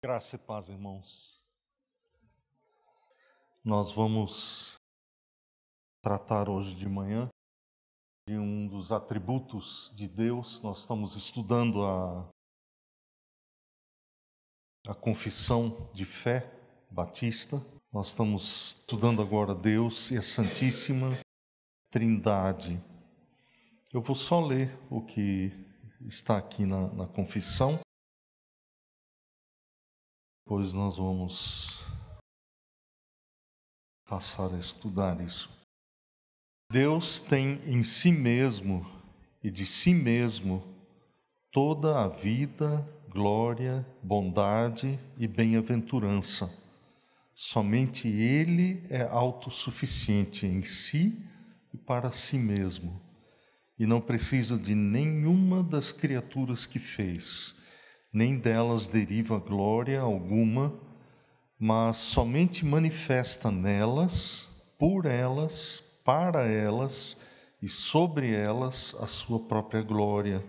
Graça e paz, irmãos. Nós vamos tratar hoje de manhã de um dos atributos de Deus. Nós estamos estudando a confissão de fé batista. Nós estamos estudando agora Deus e a Santíssima Trindade. Eu vou só ler o que está aqui na confissão. Depois nós vamos passar a estudar isso. Deus tem em si mesmo e de si mesmo toda a vida, glória, bondade e bem-aventurança. Somente Ele é autossuficiente em si e para si mesmo, e não precisa de nenhuma das criaturas que fez, nem delas deriva glória alguma, mas somente manifesta nelas, por elas, para elas e sobre elas a sua própria glória.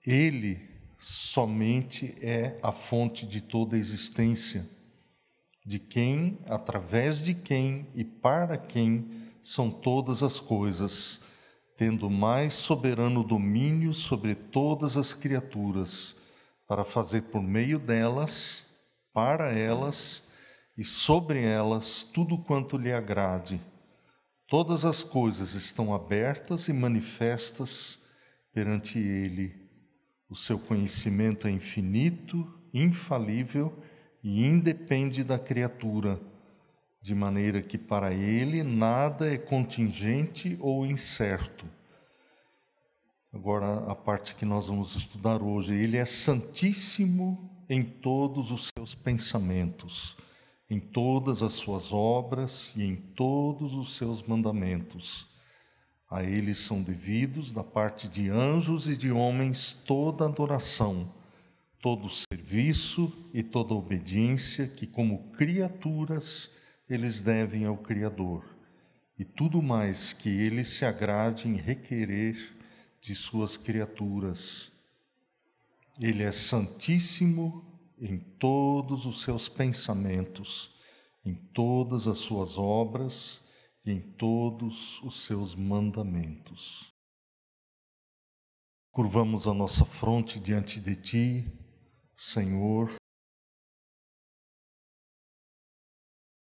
Ele somente é a fonte de toda a existência, de quem, através de quem e para quem são todas as coisas, tendo mais soberano domínio sobre todas as criaturas, para fazer por meio delas, para elas e sobre elas tudo quanto lhe agrade. Todas as coisas estão abertas e manifestas perante Ele. O seu conhecimento é infinito, infalível e independe da criatura, de maneira que para Ele nada é contingente ou incerto. Agora, a parte que nós vamos estudar hoje. Ele é santíssimo em todos os seus pensamentos, em todas as suas obras e em todos os seus mandamentos. A Ele são devidos, da parte de anjos e de homens, toda adoração, todo serviço e toda obediência que, como criaturas, eles devem ao Criador, e tudo mais que Ele se agrade em requerer de suas criaturas. Ele é santíssimo em todos os seus pensamentos, em todas as suas obras e em todos os seus mandamentos. Curvamos a nossa fronte diante de Ti, Senhor.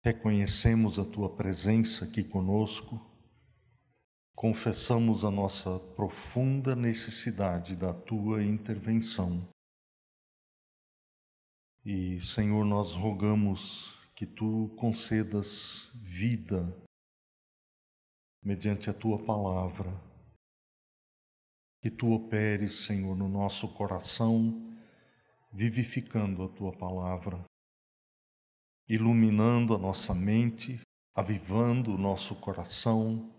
Reconhecemos a Tua presença aqui conosco. Confessamos a nossa profunda necessidade da Tua intervenção. E, Senhor, nós rogamos que Tu concedas vida mediante a Tua palavra. Que Tu operes, Senhor, no nosso coração, vivificando a Tua palavra, iluminando a nossa mente, avivando o nosso coração,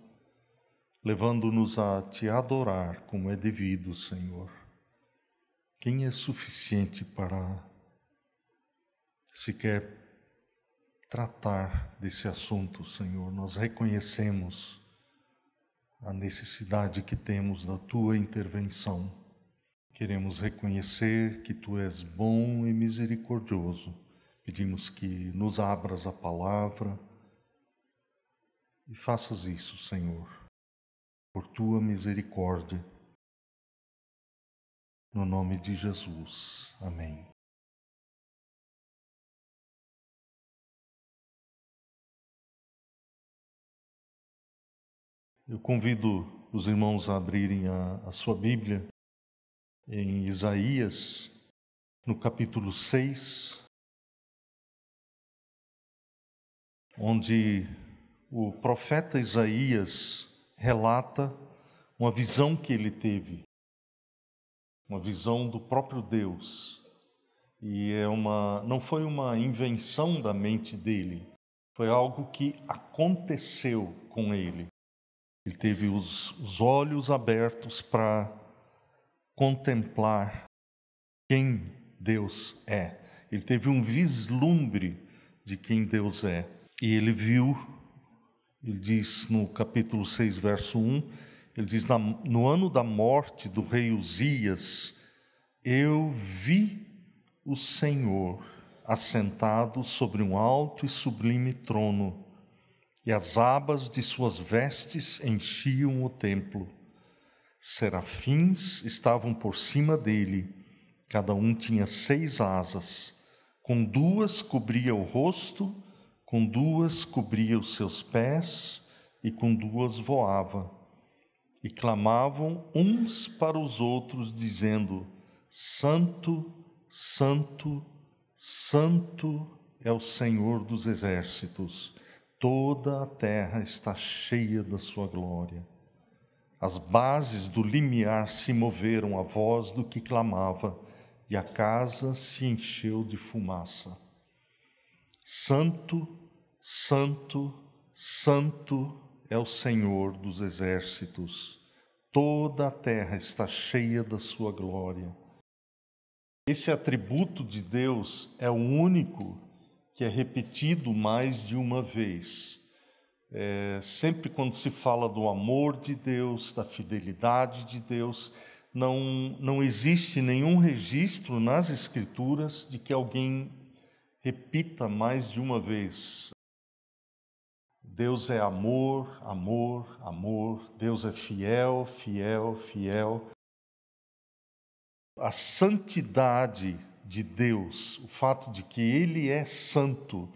levando-nos a Te adorar como é devido, Senhor. Quem é suficiente para sequer tratar desse assunto, Senhor? Nós reconhecemos a necessidade que temos da Tua intervenção. Queremos reconhecer que Tu és bom e misericordioso. Pedimos que nos abras a palavra e faças isso, Senhor, por Tua misericórdia. No nome de Jesus. Amém. Eu convido os irmãos a abrirem a sua Bíblia em Isaías, no capítulo 6, onde o profeta Isaías relata uma visão que ele teve, uma visão do próprio Deus. E não foi uma invenção da mente dele, foi algo que aconteceu com ele. Ele teve os olhos abertos para contemplar quem Deus é. Ele teve um vislumbre de quem Deus é. E ele viu, ele diz no capítulo 6, verso 1, ele diz: no ano da morte do rei Uzias, eu vi o Senhor assentado sobre um alto e sublime trono, e as abas de suas vestes enchiam o templo. Serafins estavam por cima dele, cada um tinha 6 asas, com 2 cobria o rosto, com 2 cobria os seus pés, e com 2 voava. E clamavam uns para os outros, dizendo: Santo, Santo, Santo é o Senhor dos exércitos, toda a terra está cheia da sua glória. As bases do limiar se moveram à voz do que clamava, e a casa se encheu de fumaça. Santo, Santo, Santo é o Senhor dos exércitos, toda a terra está cheia da sua glória. Esse atributo de Deus é o único que é repetido mais de uma vez. Sempre quando se fala do amor de Deus, da fidelidade de Deus, não existe nenhum registro nas Escrituras de que alguém repita mais de uma vez. Deus é amor, amor, amor. Deus é fiel, fiel, fiel. A santidade de Deus, o fato de que Ele é santo,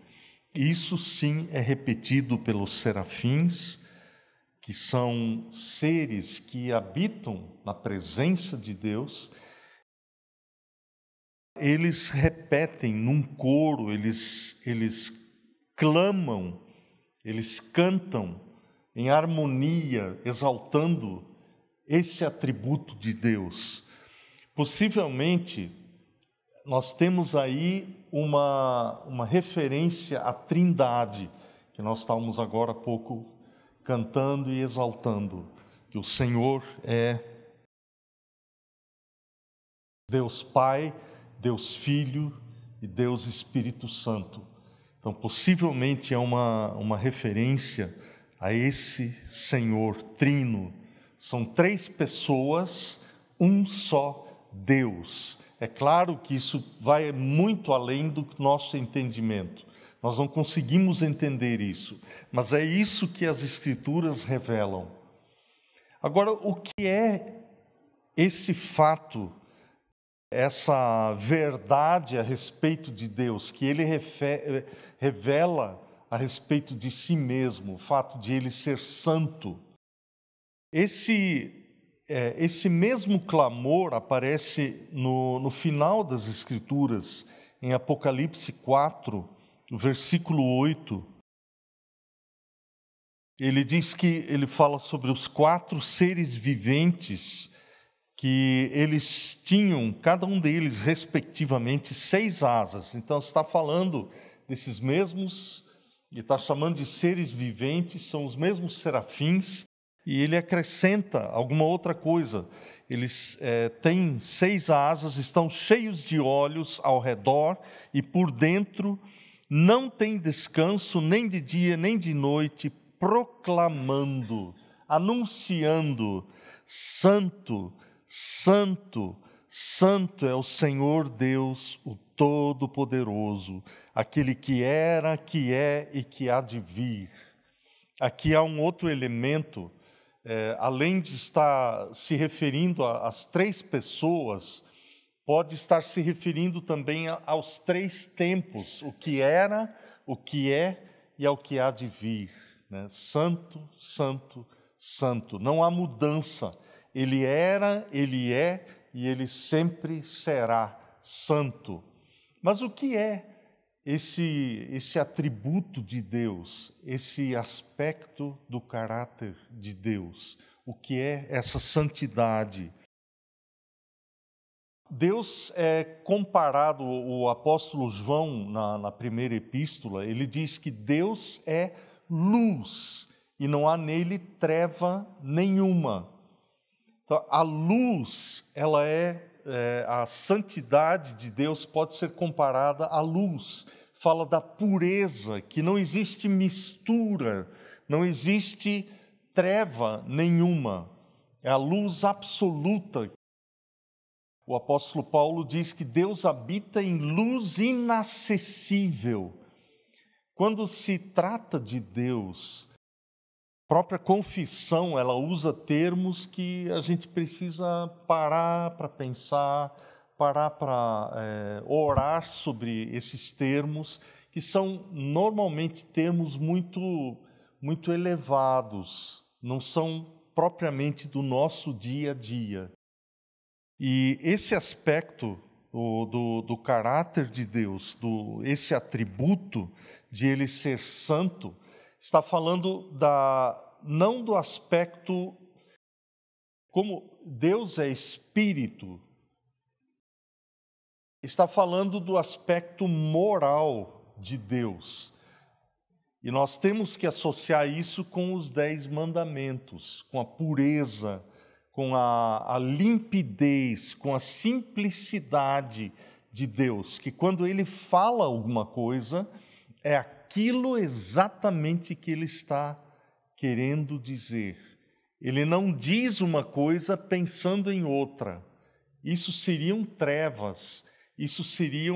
isso sim é repetido pelos serafins, que são seres que habitam na presença de Deus. Eles repetem num coro, eles clamam, eles cantam em harmonia, exaltando esse atributo de Deus. Possivelmente, nós temos aí uma referência à Trindade, que nós estávamos agora há pouco cantando e exaltando, que o Senhor é Deus Pai, Deus Filho e Deus Espírito Santo. Então, possivelmente é uma referência a esse Senhor trino. São 3 pessoas, um só Deus. É claro que isso vai muito além do nosso entendimento. Nós não conseguimos entender isso, mas é isso que as Escrituras revelam. Agora, o que é esse fato, essa verdade a respeito de Deus, que Ele revela a respeito de si mesmo, o fato de Ele ser santo? Esse mesmo clamor aparece no final das Escrituras, em Apocalipse 4, versículo 8. Ele fala sobre os 4 seres viventes, que eles tinham, cada um deles, respectivamente, 6 asas. Então, está falando desses mesmos, ele está chamando de seres viventes, são os mesmos serafins, e ele acrescenta alguma outra coisa. Eles têm 6 asas, estão cheios de olhos ao redor e por dentro, não tem descanso nem de dia nem de noite, proclamando, anunciando: Santo, Santo, Santo é o Senhor Deus, o Todo-Poderoso, aquele que era, que é e que há de vir. Aqui há um outro elemento. Além de estar se referindo às 3 pessoas, pode estar se referindo também aos 3 tempos, o que era, o que é e ao que há de vir. Né? Santo, Santo, Santo. Não há mudança. Ele era, Ele é e Ele sempre será santo. Mas o que é esse atributo de Deus, esse aspecto do caráter de Deus? O que é essa santidade? Deus é comparado, o apóstolo João, na primeira epístola, ele diz que Deus é luz e não há nele treva nenhuma. Então, a luz, a santidade de Deus pode ser comparada à luz. Fala da pureza, que não existe mistura, não existe treva nenhuma. É a luz absoluta. O apóstolo Paulo diz que Deus habita em luz inacessível. Quando se trata de Deus, a própria confissão, ela usa termos que a gente precisa parar para pensar, parar para orar sobre esses termos, que são normalmente termos muito elevados, não são propriamente do nosso dia a dia. E esse aspecto do caráter de Deus, esse atributo de Ele ser santo, está falando não do aspecto, como Deus é espírito, está falando do aspecto moral de Deus. E nós temos que associar isso com os 10 mandamentos, com a pureza, com a limpidez, com a simplicidade de Deus, que quando Ele fala alguma coisa, é aquilo exatamente que Ele está querendo dizer. Ele não diz uma coisa pensando em outra. Isso seriam trevas, isso seria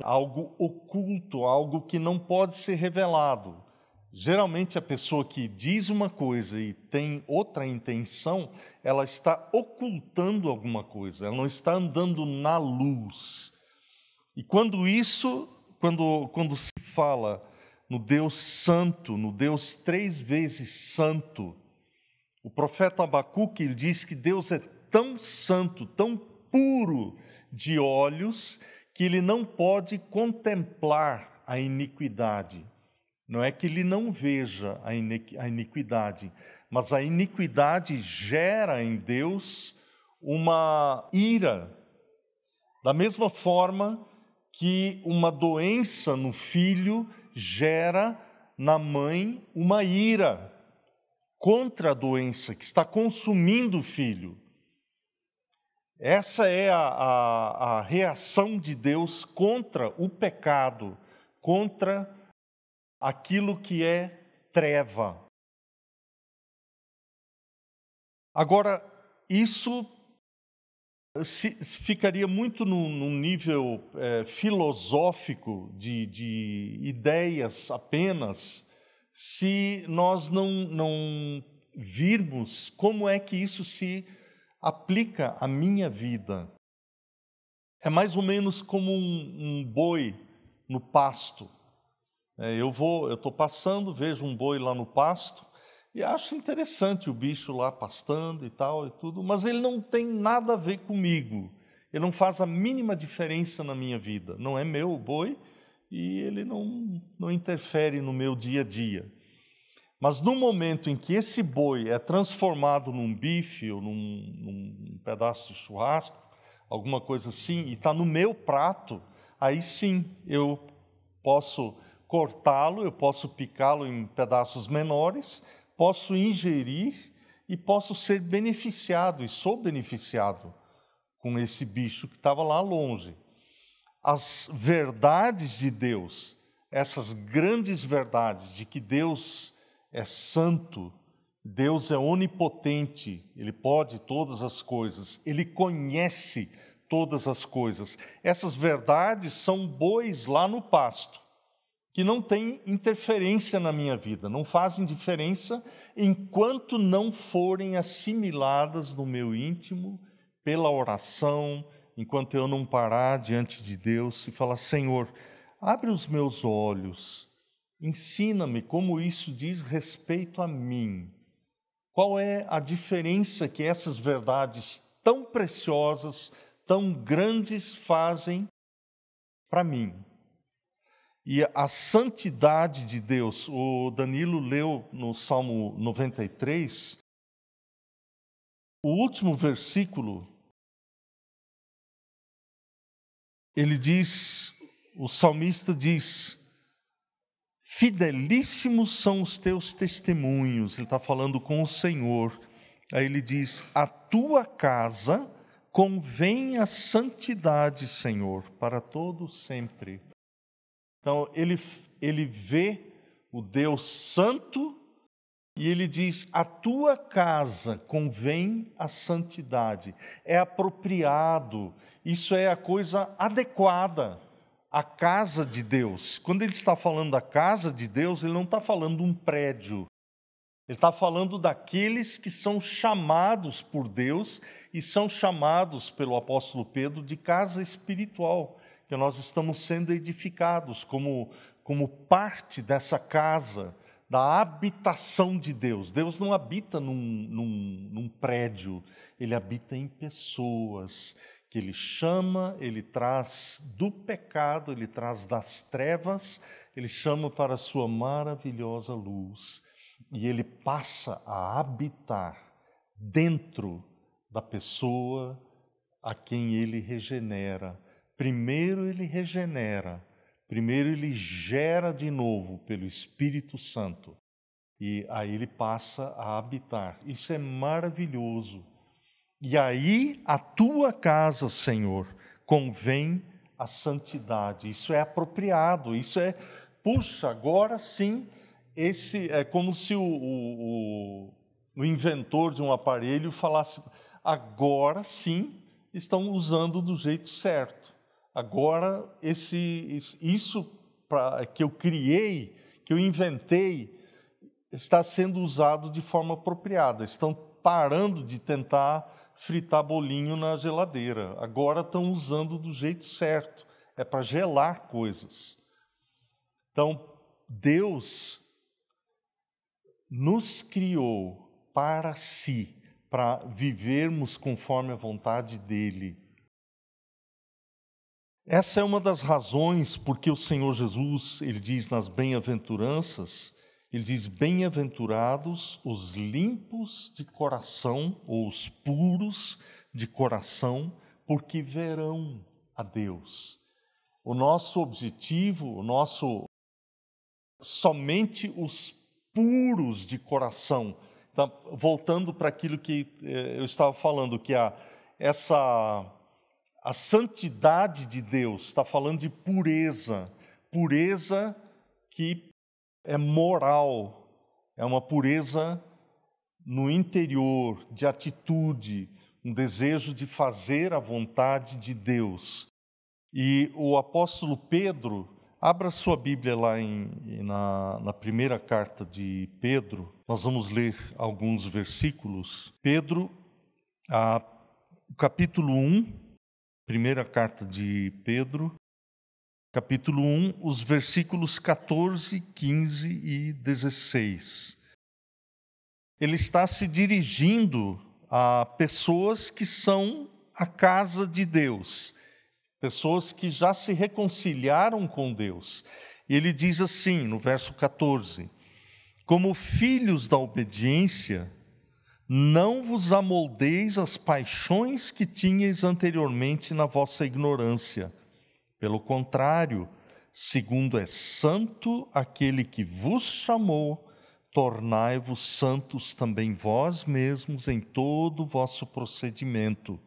algo oculto, algo que não pode ser revelado. Geralmente a pessoa que diz uma coisa e tem outra intenção, ela está ocultando alguma coisa, ela não está andando na luz. E quando se fala no Deus santo, no Deus 3 vezes santo, o profeta Abacuque ele diz que Deus é tão santo, tão puro de olhos, que ele não pode contemplar a iniquidade. Não é que ele não veja a iniquidade, mas a iniquidade gera em Deus uma ira. Da mesma forma que uma doença no filho gera na mãe uma ira contra a doença que está consumindo o filho. Essa é a reação de Deus contra o pecado, contra aquilo que é treva. Agora, isso ficaria muito num nível filosófico de ideias apenas, se nós não virmos como é que isso se aplica à minha vida. É mais ou menos como um boi no pasto. Eu estou passando, vejo um boi lá no pasto e acho interessante o bicho lá pastando e tal e tudo, mas ele não tem nada a ver comigo. Ele não faz a mínima diferença na minha vida. Não é meu o boi e ele não interfere no meu dia a dia. Mas no momento em que esse boi é transformado num bife ou num pedaço de churrasco, alguma coisa assim, e está no meu prato, aí sim eu posso cortá-lo, eu posso picá-lo em pedaços menores, posso ingerir e posso ser beneficiado, e sou beneficiado com esse bicho que estava lá longe. As verdades de Deus, essas grandes verdades de que Deus é santo, Deus é onipotente, Ele pode todas as coisas, Ele conhece todas as coisas. Essas verdades são bois lá no pasto, que não têm interferência na minha vida, não fazem diferença enquanto não forem assimiladas no meu íntimo pela oração, enquanto eu não parar diante de Deus e falar: Senhor, abre os meus olhos, ensina-me como isso diz respeito a mim. Qual é a diferença que essas verdades tão preciosas, tão grandes fazem para mim? E a santidade de Deus, o Danilo leu no Salmo 93, o último versículo, ele diz, o salmista diz: fidelíssimos são os teus testemunhos. Ele está falando com o Senhor. Aí ele diz: a tua casa convém a santidade, Senhor, para todo sempre. Então, ele vê o Deus santo E ele diz: a tua casa convém a santidade. É apropriado, isso é a coisa adequada. A casa de Deus. Quando ele está falando da casa de Deus, ele não está falando de um prédio. Ele está falando daqueles que são chamados por Deus e são chamados pelo apóstolo Pedro de casa espiritual, que nós estamos sendo edificados como parte dessa casa, da habitação de Deus. Deus não habita num prédio, Ele habita em pessoas, que Ele chama, Ele traz do pecado, Ele traz das trevas, Ele chama para a sua maravilhosa luz. E Ele passa a habitar dentro da pessoa a quem Ele regenera. Primeiro Ele regenera, primeiro Ele gera de novo pelo Espírito Santo. E aí Ele passa a habitar. Isso é maravilhoso. E aí a tua casa, Senhor, convém a santidade. Isso é apropriado, isso é, puxa, agora sim. Esse é como se o inventor de um aparelho falasse: agora sim estão usando do jeito certo. Agora isso que eu criei, que eu inventei, está sendo usado de forma apropriada. Estão parando de tentar fritar bolinho na geladeira. Agora estão usando do jeito certo. É para gelar coisas. Então, Deus nos criou para si, para vivermos conforme a vontade dEle. Essa é uma das razões porque o Senhor Jesus, Ele diz nas bem-aventuranças, Ele diz: bem-aventurados os limpos de coração, ou os puros de coração, porque verão a Deus. O nosso objetivo, somente os puros de coração. Então, voltando para aquilo que eu estava falando, que a santidade de Deus está falando de pureza, pureza que é moral, é uma pureza no interior, de atitude, um desejo de fazer a vontade de Deus. E o apóstolo Pedro, abra sua Bíblia lá na primeira carta de Pedro, nós vamos ler alguns versículos. Pedro, capítulo 1, primeira carta de Pedro, capítulo 1, os versículos 14, 15 e 16. Ele está se dirigindo a pessoas que são a casa de Deus, pessoas que já se reconciliaram com Deus. E ele diz assim, no verso 14: como filhos da obediência, não vos amoldeis às paixões que tinhais anteriormente na vossa ignorância. Pelo contrário, segundo é santo aquele que vos chamou, tornai-vos santos também vós mesmos em todo o vosso procedimento,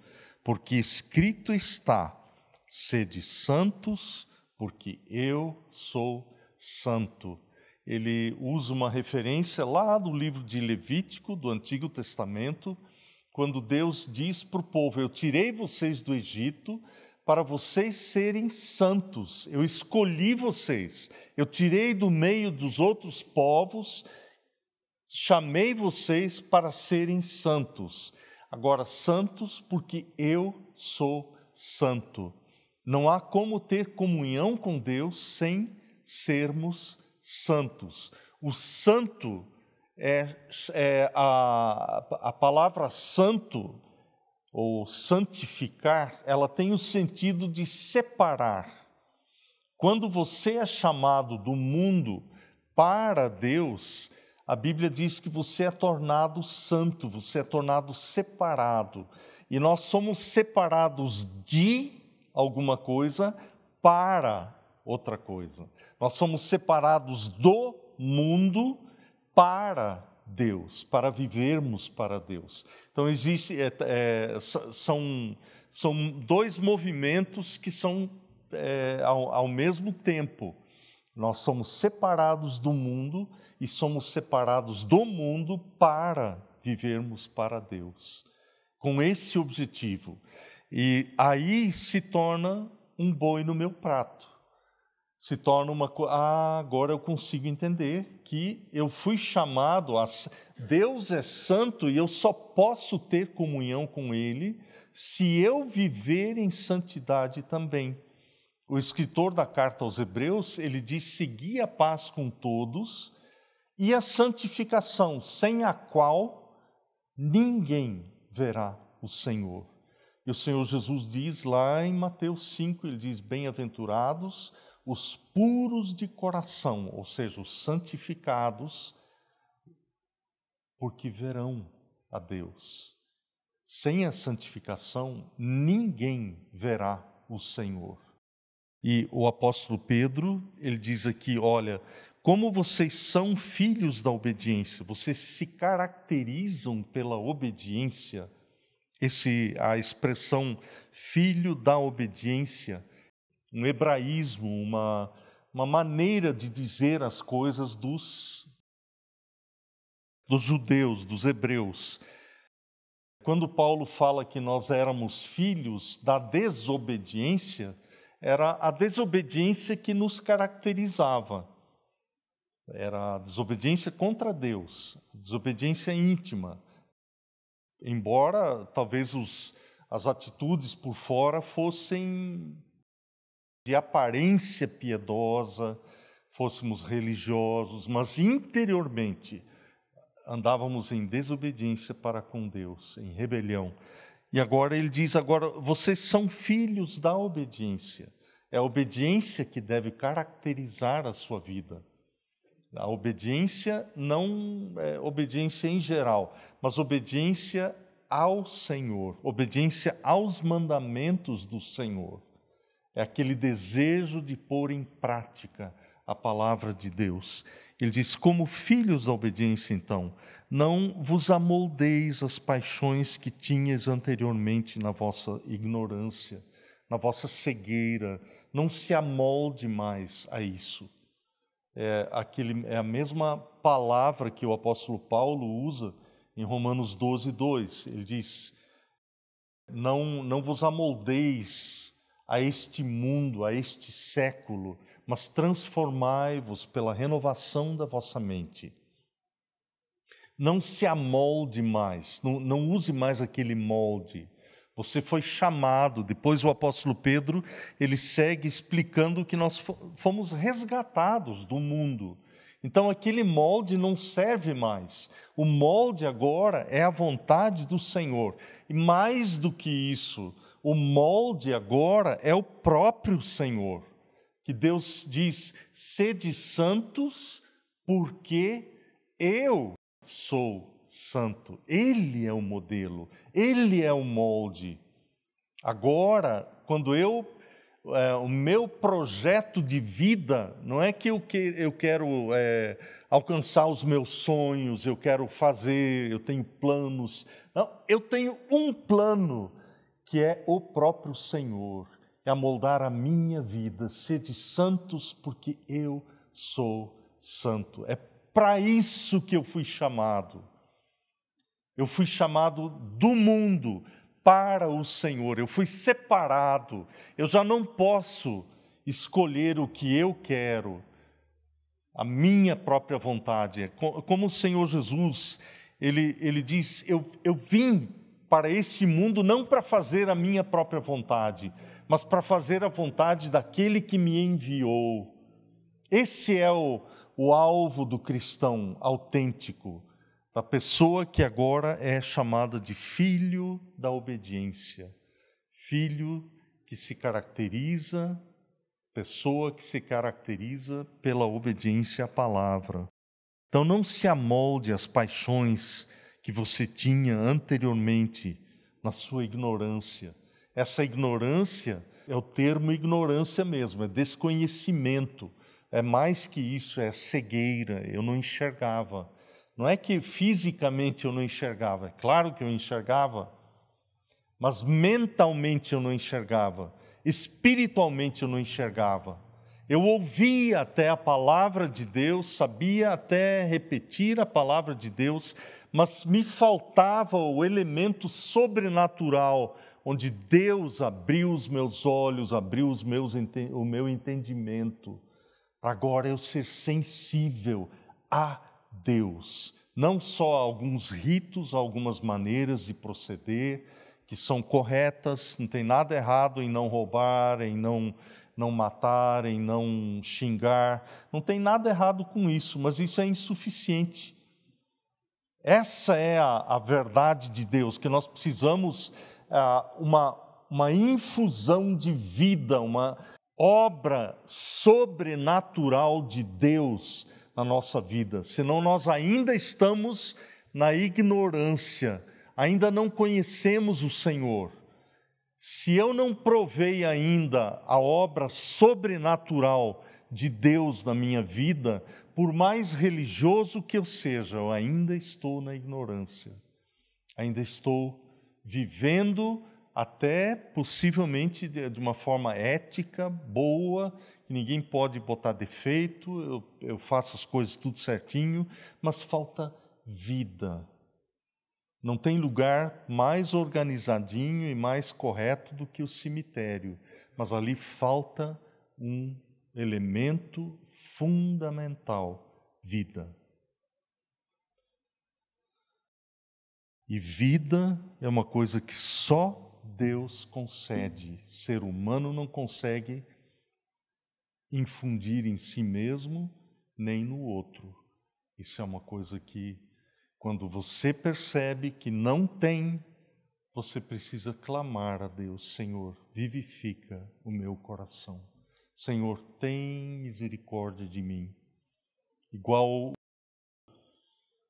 porque escrito está: sede santos, porque eu sou santo. Ele usa uma referência lá do livro de Levítico, do Antigo Testamento, quando Deus diz para o povo: eu tirei vocês do Egito para vocês serem santos. Eu escolhi vocês, eu tirei do meio dos outros povos, chamei vocês para serem santos. Agora, santos porque eu sou santo. Não há como ter comunhão com Deus sem sermos santos. O santo a palavra santo, ou santificar, ela tem o sentido de separar. Quando você é chamado do mundo para Deus, a Bíblia diz que você é tornado santo, você é tornado separado. E nós somos separados de alguma coisa para outra coisa. Nós somos separados do mundo para Deus, para vivermos para Deus. Então, são dois movimentos que são ao mesmo tempo. Nós somos separados do mundo e somos separados do mundo para vivermos para Deus, com esse objetivo. E aí se torna um boi no meu prato. Se torna uma coisa, agora eu consigo entender que eu fui chamado a... Deus é santo e eu só posso ter comunhão com Ele se eu viver em santidade também. O escritor da carta aos Hebreus, ele diz: segui a paz com todos e a santificação, sem a qual ninguém verá o Senhor. E o Senhor Jesus diz lá em Mateus 5, ele diz: bem-aventurados os puros de coração, ou seja, os santificados, porque verão a Deus. Sem a santificação, ninguém verá o Senhor. E o apóstolo Pedro, ele diz aqui, olha, como vocês são filhos da obediência, vocês se caracterizam pela obediência. A expressão filho da obediência, um hebraísmo, uma maneira de dizer as coisas dos judeus, dos hebreus. Quando Paulo fala que nós éramos filhos da desobediência, era a desobediência que nos caracterizava. Era a desobediência contra Deus, a desobediência íntima. Embora talvez as atitudes por fora fossem de aparência piedosa, fôssemos religiosos, mas interiormente andávamos em desobediência para com Deus, em rebelião. E agora ele diz, agora vocês são filhos da obediência. É a obediência que deve caracterizar a sua vida. A obediência não é obediência em geral, mas obediência ao Senhor, obediência aos mandamentos do Senhor. É aquele desejo de pôr em prática a palavra de Deus. Ele diz, como filhos da obediência, então, não vos amoldeis às paixões que tinhas anteriormente na vossa ignorância, na vossa cegueira. Não se amolde mais a isso. É a mesma palavra que o apóstolo Paulo usa em Romanos 12, 2. Ele diz, não vos amoldeis a este mundo, a este século, mas transformai-vos pela renovação da vossa mente. Não se amolde mais, não use mais aquele molde. Você foi chamado, depois o apóstolo Pedro, ele segue explicando que nós fomos resgatados do mundo. Então aquele molde não serve mais. O molde agora é a vontade do Senhor. E mais do que isso, o molde agora é o próprio Senhor. Que Deus diz, sede santos, porque eu sou santo. Ele é o modelo, Ele é o molde. Agora, quando o meu projeto de vida, não é que eu quero alcançar os meus sonhos, eu quero fazer, eu tenho planos. Não, eu tenho um plano, que é o próprio Senhor, é amoldar a minha vida, sede santos, porque eu sou santo. É para isso que eu fui chamado. Eu fui chamado do mundo para o Senhor. Eu fui separado. Eu já não posso escolher o que eu quero, a minha própria vontade. Como o Senhor Jesus, ele diz, eu vim para esse mundo não para fazer a minha própria vontade, mas para fazer a vontade daquele que me enviou. Esse é o alvo do cristão autêntico, da pessoa que agora é chamada de filho da obediência, filho que se caracteriza, pessoa que se caracteriza pela obediência à palavra. Então não se amolde às paixões que você tinha anteriormente na sua ignorância. Essa ignorância é o termo ignorância mesmo, é desconhecimento. É mais que isso, é cegueira, eu não enxergava. Não é que fisicamente eu não enxergava, é claro que eu enxergava, mas mentalmente eu não enxergava, espiritualmente eu não enxergava. Eu ouvia até a palavra de Deus, sabia até repetir a palavra de Deus, mas me faltava o elemento sobrenatural, onde Deus abriu os meus olhos, abriu o meu entendimento. Agora eu ser sensível a Deus. Não só a alguns ritos, a algumas maneiras de proceder, que são corretas, não tem nada errado em não roubar, em não matar, em não xingar. Não tem nada errado com isso, mas isso é insuficiente. Essa é a verdade de Deus, que nós precisamos uma infusão de vida, uma obra sobrenatural de Deus na nossa vida, senão nós ainda estamos na ignorância, ainda não conhecemos o Senhor. Se eu não provei ainda a obra sobrenatural de Deus na minha vida, por mais religioso que eu seja, eu ainda estou na ignorância. Ainda estou vivendo até possivelmente de uma forma ética, boa, que ninguém pode botar defeito, eu faço as coisas tudo certinho, mas falta vida. Não tem lugar mais organizadinho e mais correto do que o cemitério, mas ali falta um elemento fundamental: vida. E vida é uma coisa que só Deus concede. Ser humano não consegue infundir em si mesmo, nem no outro. Isso é uma coisa que, quando você percebe que não tem, você precisa clamar a Deus: Senhor, vivifica o meu coração. Senhor, tem misericórdia de mim. Igual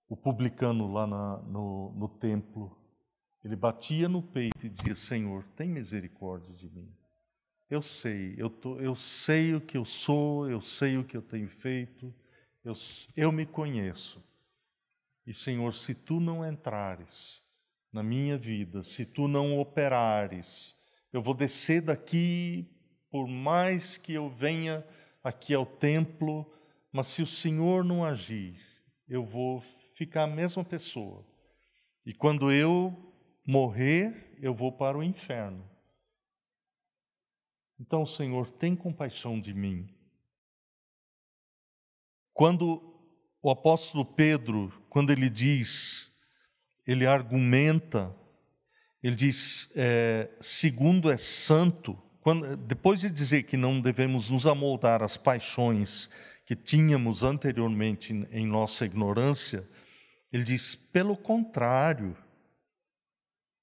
o publicano lá no templo, ele batia no peito e dizia: Senhor, tem misericórdia de mim. Eu sei, eu sei o que eu sou, eu sei o que eu tenho feito, eu me conheço. E, Senhor, se Tu não entrares na minha vida, se Tu não operares, eu vou descer daqui, por mais que eu venha aqui ao templo, mas se o Senhor não agir, eu vou ficar a mesma pessoa. E quando eu morrer, eu vou para o inferno. Então, Senhor, tem compaixão de mim. Quando o apóstolo Pedro, quando ele diz, ele argumenta, ele diz, segundo é santo, depois de dizer que não devemos nos amoldar às paixões que tínhamos anteriormente em nossa ignorância, ele diz, pelo contrário.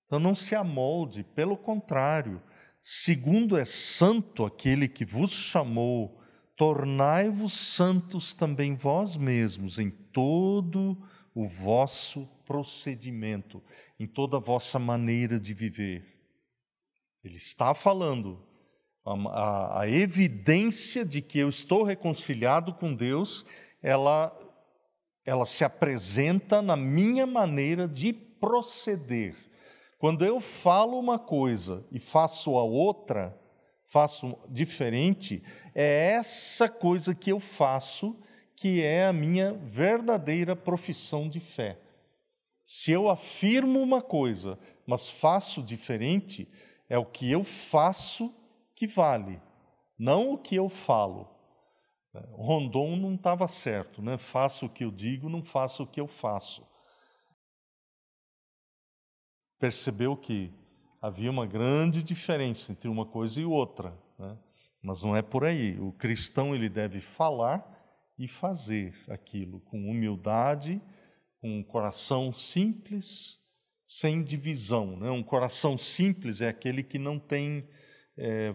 Então não se amolde, pelo contrário, segundo é santo aquele que vos chamou, tornai-vos santos também vós mesmos em todo o vosso procedimento, em toda a vossa maneira de viver. Ele está falando a evidência de que eu estou reconciliado com Deus, ela se apresenta na minha maneira de proceder. Quando eu falo uma coisa e faço a outra, faço diferente, é essa coisa que eu faço que é a minha verdadeira profissão de fé. Se eu afirmo uma coisa, mas faço diferente, é o que eu faço que vale, não o que eu falo. O Rondon não estava certo, né? Faço o que eu digo, não faço o que eu faço. Percebeu que havia uma grande diferença entre uma coisa e outra, né? Mas não é por aí. O cristão ele deve falar e fazer aquilo com humildade, com um coração simples, sem divisão, né? Um coração simples é aquele que não tem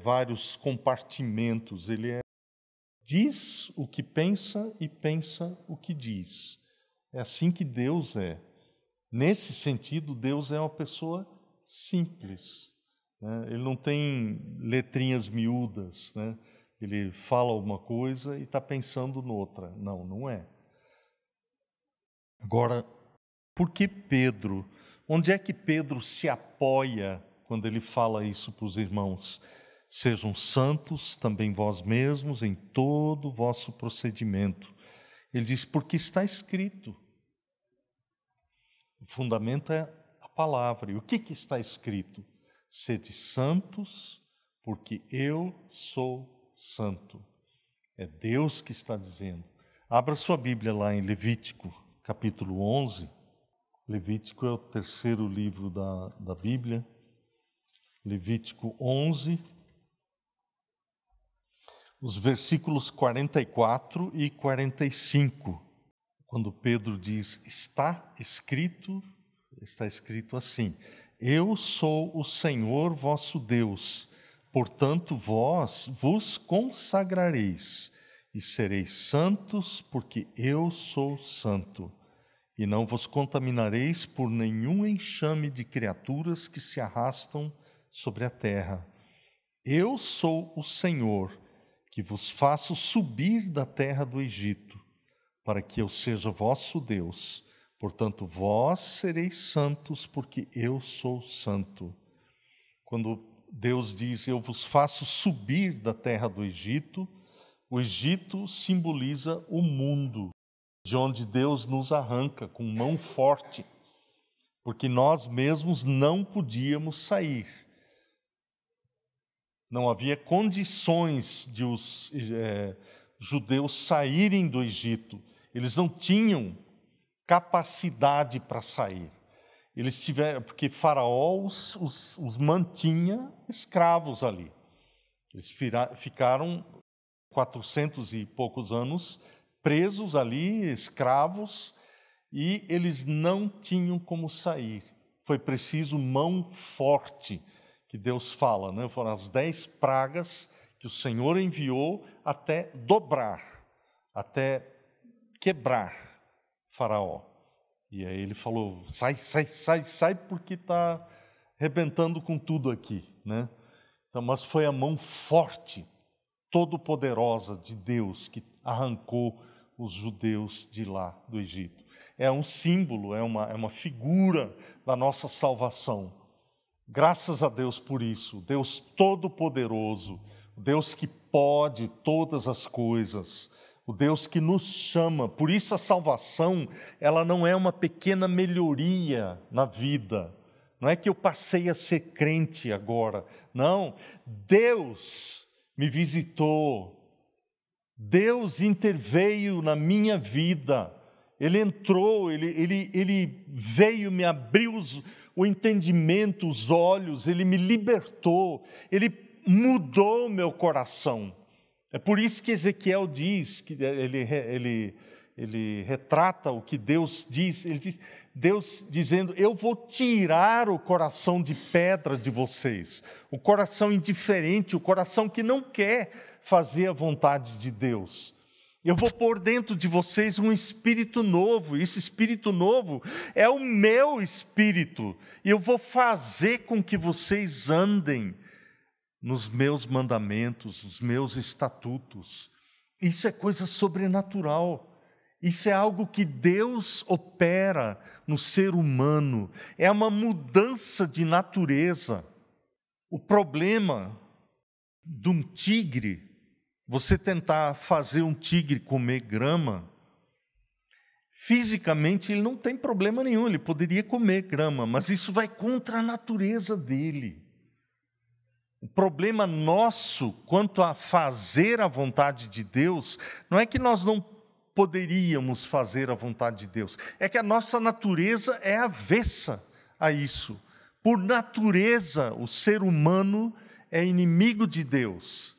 vários compartimentos. Ele diz o que pensa e pensa o que diz. É assim que Deus é. Nesse sentido, Deus é uma pessoa simples, né? Ele não tem letrinhas miúdas, né? Ele fala alguma coisa e está pensando noutra. Não, não é. Agora, por que Pedro? Onde é que Pedro se apoia quando ele fala isso para os irmãos? Sejam santos também vós mesmos em todo o vosso procedimento. Ele diz, porque está escrito. O fundamento é a palavra. E o que está escrito? Sede santos, porque eu sou santo. É Deus que está dizendo. Abra sua Bíblia lá em Levítico, capítulo 11. Levítico é o terceiro livro da Bíblia. Levítico 11, os versículos 44 e 45. Quando Pedro diz, está escrito assim, eu sou o Senhor vosso Deus, portanto vós vos consagrareis e sereis santos, porque eu sou santo. E não vos contaminareis por nenhum enxame de criaturas que se arrastam sobre a terra. Eu sou o Senhor, que vos faço subir da terra do Egito, para que eu seja vosso Deus. Portanto, vós sereis santos, porque eu sou santo. Quando Deus diz, eu vos faço subir da terra do Egito, o Egito simboliza o mundo, de onde Deus nos arranca com mão forte, porque nós mesmos não podíamos sair. Não havia condições de os judeus saírem do Egito. Eles não tinham capacidade para sair. Eles tiveram, porque Faraó os mantinha escravos ali. Eles ficaram 400 e poucos anos presos ali, escravos, e eles não tinham como sair. Foi preciso mão forte, que Deus fala, né? Foram as 10 pragas que o Senhor enviou até dobrar, até quebrar Faraó. E aí ele falou, sai, porque está arrebentando com tudo aqui, né? Então, mas foi a mão forte, todo-poderosa de Deus que arrancou os judeus de lá do Egito. É um símbolo, é uma figura da nossa salvação. Graças a Deus por isso, Deus todo-poderoso, Deus que pode todas as coisas, o Deus que nos chama. Por isso a salvação, ela não é uma pequena melhoria na vida. Não é que eu passei a ser crente agora. Não, Deus me visitou, Deus interveio na minha vida, Ele entrou, Ele veio, me abriu o entendimento, os olhos, Ele me libertou, Ele mudou meu coração. É por isso que Ezequiel diz, que ele retrata o que Deus diz, ele diz, Deus dizendo, eu vou tirar o coração de pedra de vocês, o coração indiferente, o coração que não quer fazer a vontade de Deus. Eu vou pôr dentro de vocês um espírito novo, esse espírito novo é o meu espírito, e eu vou fazer com que vocês andem nos meus mandamentos, nos meus estatutos. Isso é coisa sobrenatural. Isso é algo que Deus opera no ser humano. É uma mudança de natureza. O problema de um tigre, você tentar fazer um tigre comer grama, fisicamente ele não tem problema nenhum, ele poderia comer grama, mas isso vai contra a natureza dele. O problema nosso quanto a fazer a vontade de Deus, não é que nós não poderíamos fazer a vontade de Deus, é que a nossa natureza é avessa a isso. Por natureza, o ser humano é inimigo de Deus.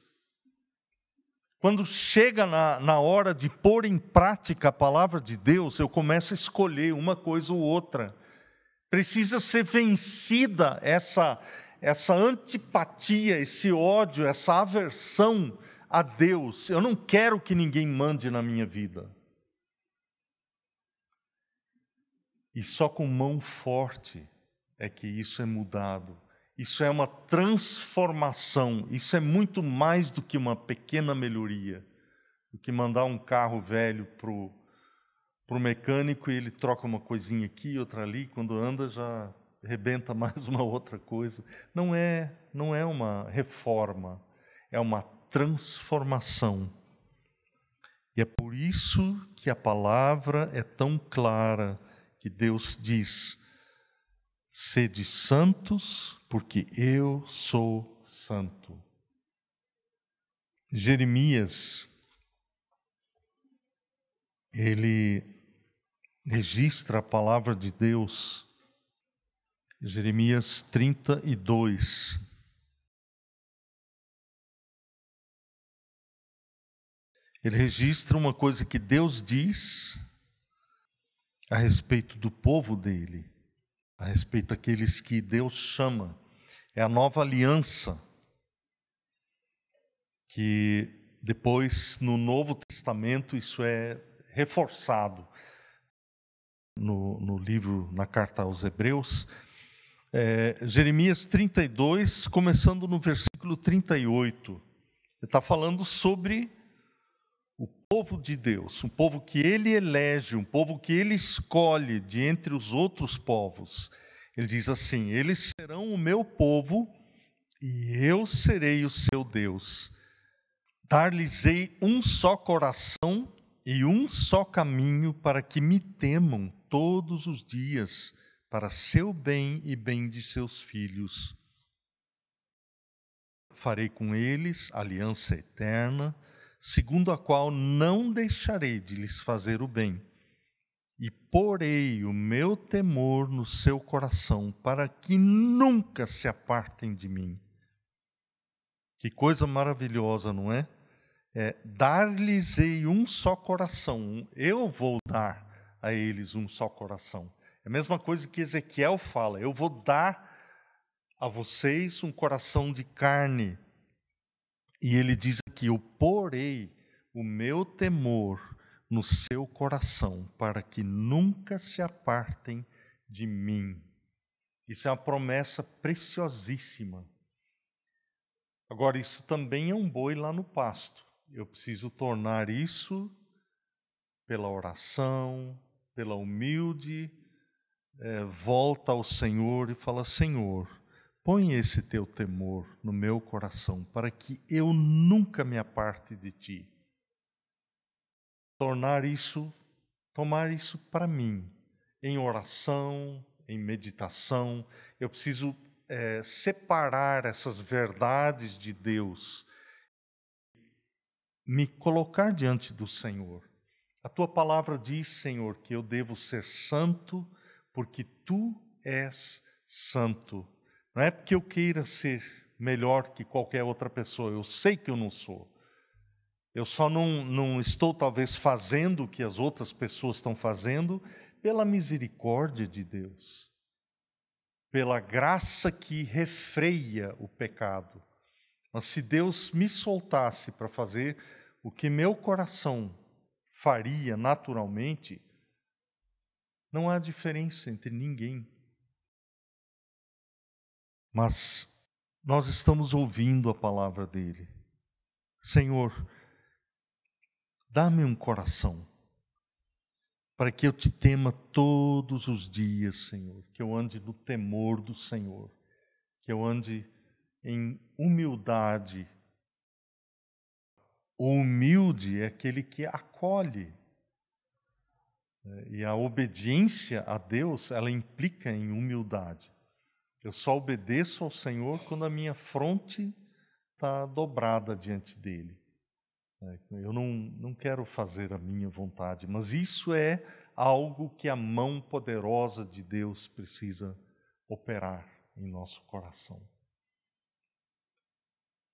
Quando chega na hora de pôr em prática a palavra de Deus, eu começo a escolher uma coisa ou outra. Precisa ser vencida essa antipatia, esse ódio, essa aversão a Deus. Eu não quero que ninguém mande na minha vida. E só com mão forte é que isso é mudado. Isso é uma transformação. Isso é muito mais do que uma pequena melhoria. Do que mandar um carro velho para o mecânico e ele troca uma coisinha aqui, outra ali. Quando anda, já rebenta mais uma outra coisa. Não é uma reforma, é uma transformação. E é por isso que a palavra é tão clara, que Deus diz: sede santos, porque eu sou santo. Jeremias, ele registra a palavra de Deus, Jeremias 32. Ele registra uma coisa que Deus diz a respeito do povo dele, a respeito daqueles que Deus chama. É a nova aliança, que depois, no Novo Testamento, isso é reforçado no livro, na carta aos Hebreus. Jeremias 32, começando no versículo 38. Ele está falando sobre o povo de Deus, um povo que ele elege, um povo que ele escolhe de entre os outros povos. Ele diz assim: eles serão o meu povo e eu serei o seu Deus. Dar-lhes-ei um só coração e um só caminho, para que me temam todos os dias, para seu bem e bem de seus filhos. Farei com eles aliança eterna, segundo a qual não deixarei de lhes fazer o bem, e porei o meu temor no seu coração, para que nunca se apartem de mim. Que coisa maravilhosa, não é? Dar-lhes-ei um só coração. Eu vou dar a eles um só coração. É a mesma coisa que Ezequiel fala: eu vou dar a vocês um coração de carne. E ele diz aqui: eu porei o meu temor no seu coração, para que nunca se apartem de mim. Isso é uma promessa preciosíssima. Agora, isso também é um boi lá no pasto. Eu preciso tornar isso pela oração, pela humilde volta ao Senhor e fala: Senhor, põe esse teu temor no meu coração, para que eu nunca me aparte de ti. Tomar isso para mim, em oração, em meditação. Eu preciso separar essas verdades de Deus, me colocar diante do Senhor. A tua palavra diz, Senhor, que eu devo ser santo, porque tu és santo. Não é porque eu queira ser melhor que qualquer outra pessoa, eu sei que eu não sou. Eu só não estou talvez fazendo o que as outras pessoas estão fazendo pela misericórdia de Deus, pela graça que refreia o pecado. Mas se Deus me soltasse para fazer o que meu coração faria naturalmente, não há diferença entre ninguém. Mas nós estamos ouvindo a palavra dele. Senhor, dá-me um coração para que eu te tema todos os dias, Senhor, que eu ande no temor do Senhor, que eu ande em humildade. O humilde é aquele que acolhe. E a obediência a Deus, ela implica em humildade. Eu só obedeço ao Senhor quando a minha fronte está dobrada diante dele. Eu não quero fazer a minha vontade, mas isso é algo que a mão poderosa de Deus precisa operar em nosso coração.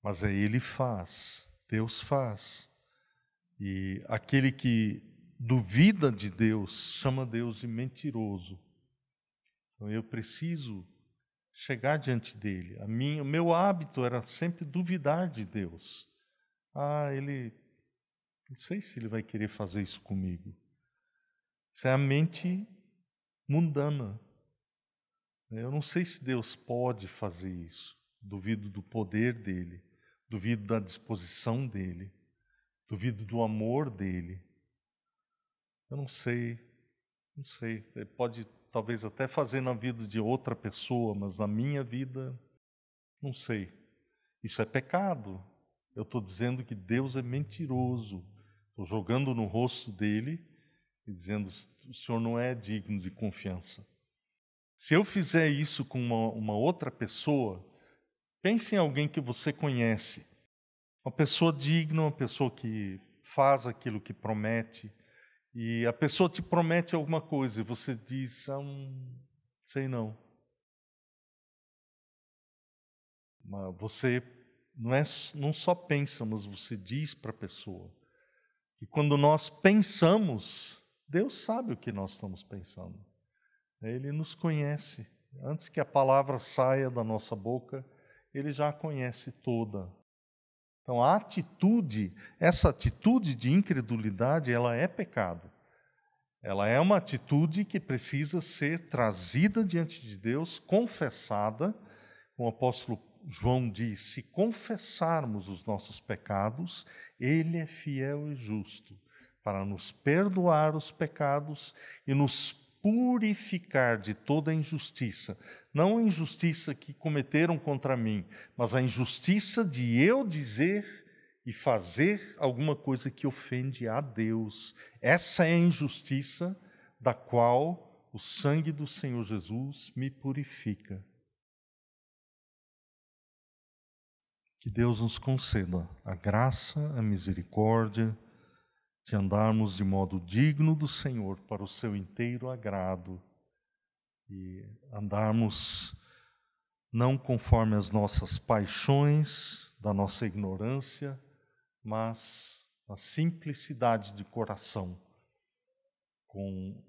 Mas Ele faz, Deus faz. E aquele que duvida de Deus, chama Deus de mentiroso. Então eu preciso chegar diante dele. O meu hábito era sempre duvidar de Deus. Não sei se ele vai querer fazer isso comigo. Isso é a mente mundana. Eu não sei se Deus pode fazer isso. Duvido do poder dele, duvido da disposição dele, duvido do amor dele. Eu não sei. Ele pode talvez até fazer na vida de outra pessoa, mas na minha vida, não sei. Isso é pecado. Eu estou dizendo que Deus é mentiroso. Estou jogando no rosto dele e dizendo: o Senhor não é digno de confiança. Se eu fizer isso com uma outra pessoa, pense em alguém que você conhece. Uma pessoa digna, uma pessoa que faz aquilo que promete. E a pessoa te promete alguma coisa e você diz: sei não. Mas você não só pensa, mas você diz para a pessoa. E quando nós pensamos, Deus sabe o que nós estamos pensando. Ele nos conhece. Antes que a palavra saia da nossa boca, Ele já a conhece toda. Então, essa atitude de incredulidade, ela é pecado. Ela é uma atitude que precisa ser trazida diante de Deus, confessada. O apóstolo João diz: se confessarmos os nossos pecados, Ele é fiel e justo para nos perdoar os pecados e nos purificar de toda a injustiça. Não a injustiça que cometeram contra mim, mas a injustiça de eu dizer e fazer alguma coisa que ofende a Deus. Essa é a injustiça da qual o sangue do Senhor Jesus me purifica. Que Deus nos conceda a graça, a misericórdia de andarmos de modo digno do Senhor para o seu inteiro agrado e andarmos não conforme as nossas paixões, da nossa ignorância, mas a simplicidade de coração, com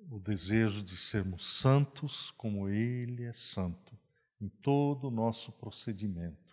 o desejo de sermos santos como Ele é santo, em todo o nosso procedimento.